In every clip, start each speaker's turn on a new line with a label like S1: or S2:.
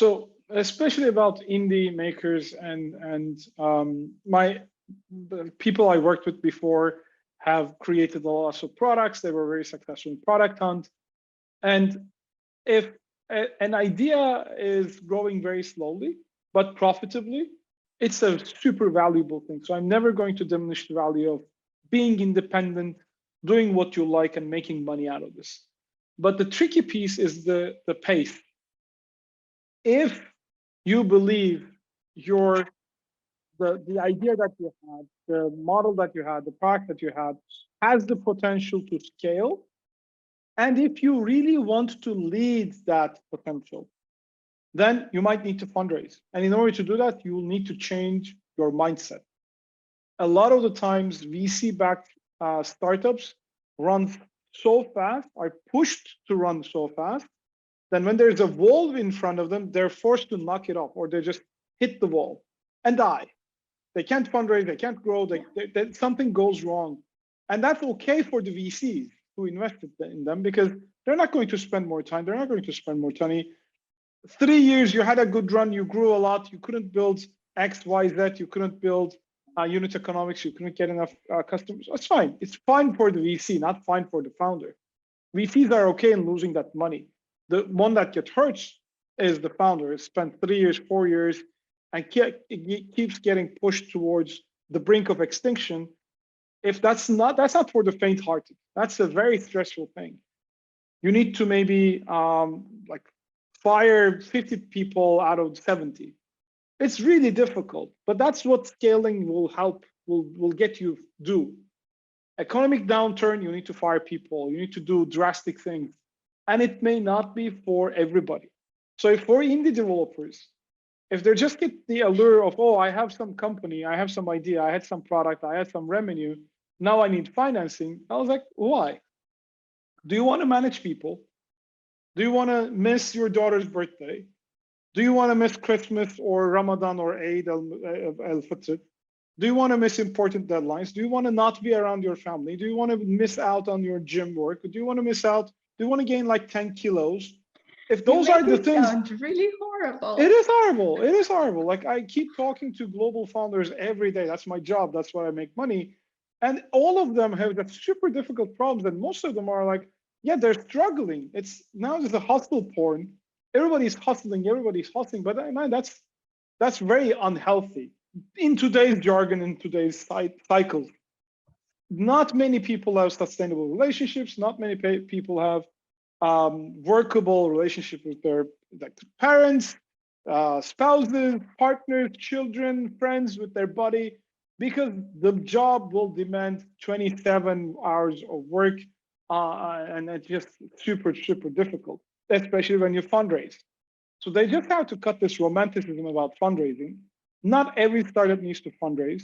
S1: So especially about indie makers and the people I worked with before have created a lot of products. They were very successful in Product Hunt. And if an idea is growing very slowly, but profitably, it's a super valuable thing. So I'm never going to diminish the value of being independent, doing what you like and making money out of this. But the tricky piece is the pace. If you believe the idea that you had, the model that you had, the product that you had has the potential to scale, and if you really want to lead that potential, then you might need to fundraise. And in order to do that, you will need to change your mindset. A lot of the times, VC-backed startups run so fast, are pushed to run so fast, then when there's a wall in front of them, they're forced to knock it off, or they just hit the wall and die. They can't fundraise, they can't grow, something goes wrong. And that's okay for the VCs who invested in them, because they're not going to spend more time, they're not going to spend more money. 3 years, you had a good run, you grew a lot, you couldn't build X, Y, Z, you couldn't build unit economics, you couldn't get enough customers. That's fine. It's fine for the VC, not fine for the founder. VCs are okay in losing that money. The one that gets hurt is the founder. It spent 3 years, 4 years, and keeps getting pushed towards the brink of extinction. If that's not for the faint-hearted. That's a very stressful thing. You need to maybe like fire 50 people out of 70. It's really difficult, but that's what scaling will help, will get you do. Economic downturn, you need to fire people, you need to do drastic things, and it may not be for everybody. So if for indie developers, if they just get the allure of, oh, I have some company, I have some idea, I had some product, I had some revenue, now I need financing, I was like, why? Do you want to manage people? Do you want to miss your daughter's birthday? Do you want to miss Christmas or Ramadan or Eid al-Fitr? Do you want to miss important deadlines? Do you want to not be around your family? Do you want to miss out on your gym work? Do you want to miss out? Do you want to gain like 10 kilos? If those are the things,
S2: sound really horrible.
S1: It is horrible. It is horrible. Like, I keep talking to global founders every day. That's my job. That's why I make money. And all of them have the super difficult problems. And most of them are like, yeah, they're struggling. It's now there's a hustle porn. Everybody's hustling. But man, that's very unhealthy in today's jargon, in today's cycles. Not many people have sustainable relationships. Not many people have workable relationship with their parents, spouses, partners, children, friends, with their body, because the job will demand 27 hours of work, and it's just super difficult, especially when you fundraise. So they just have to cut this romanticism about fundraising. Not every startup needs to fundraise.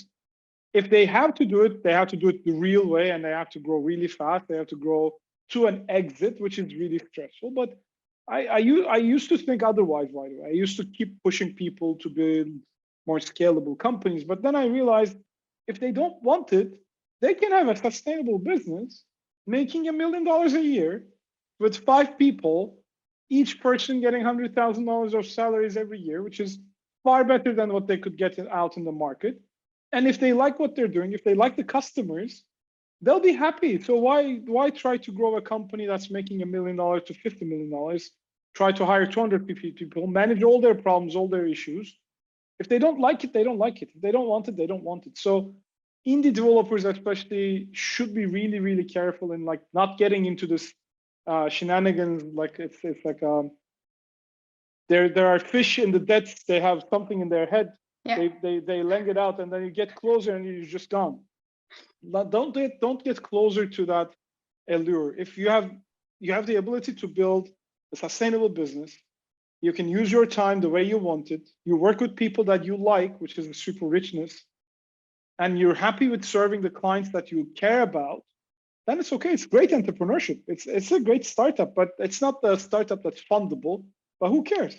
S1: If they have to do it, they have to do it the real way, and they have to grow really fast. They have to grow to an exit, which is really stressful. But I used to think otherwise, by the way. I used to keep pushing people to build more scalable companies. But then I realized if they don't want it, they can have a sustainable business making $1 million a year with 5 people, each person getting $100,000 of salaries every year, which is far better than what they could get out in the market. And if they like what they're doing, if they like the customers, they'll be happy. So why try to grow a company that's making $1 million to $50 million? Try to hire 250 people, manage all their problems, all their issues. If they don't like it, they don't like it. If they don't want it, they don't want it. So indie developers especially should be really careful in like not getting into this shenanigans. Like it's like there are fish in the depths. They have something in their head. Yeah. They leng it out, and then you get closer and you're just gone. Don't get closer to that allure. If you have the ability to build a sustainable business, you can use your time the way you want it. You work with people that you like, which is a super richness, and you're happy with serving the clients that you care about, then it's okay. It's great entrepreneurship. It's a great startup, but it's not the startup that's fundable. But who cares?